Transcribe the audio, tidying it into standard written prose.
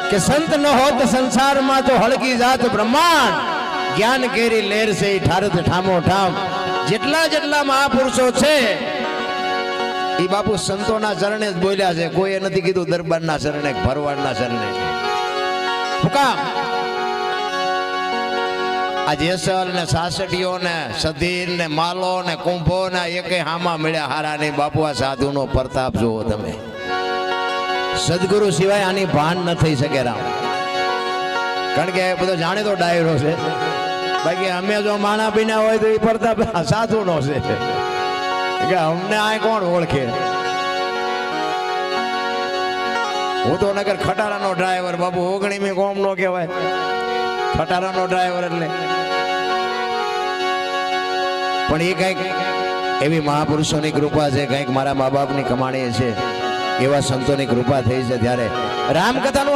કે સંત ન હોત સંસારમાં તો હળગી જાત બ્રહ્માંડ, જ્ઞાન કેરી લેર છે ઠારત ઠામો ઠામ. જેટલા મહાપુરુષો છે એ બાપુ સંતોના ચરણે જ બોલ્યા છે, કોઈએ નથી કીધું દરબારના ચરણે ભરવાડના ચરણે. હુકામ આ જેસલ ને સાસટીઓ ને સધીર ને માલો ને કુંભો ને એકે હામા મળ્યા હારા નહીં. બાપુ આ સાધુ નો પ્રતાપ જુઓ તમે. સદગુરુ સિવાય આની ભાન ન થઈ શકે રામ. કારણ કે બધો જાણીતો ડાયરો છે. બાકી અમે જો માણા પીના હોય તો એ પ્રતાપ સાધુ નો છે કે અમને આ કોણ ઓળખે. હું તો નગર ખટારાનો ડ્રાઈવર બાપુ, 19મી કોમ નો કહેવાય ખટારાનો ડ્રાઈવર. એટલે પણ એ કઈક એવી મહાપુરુષોની કૃપા છે, કઈક મારા મા બાપની કમાણી છે, એવા સંતોની કૃપા થઈ છે. ત્યારે રામકથાનું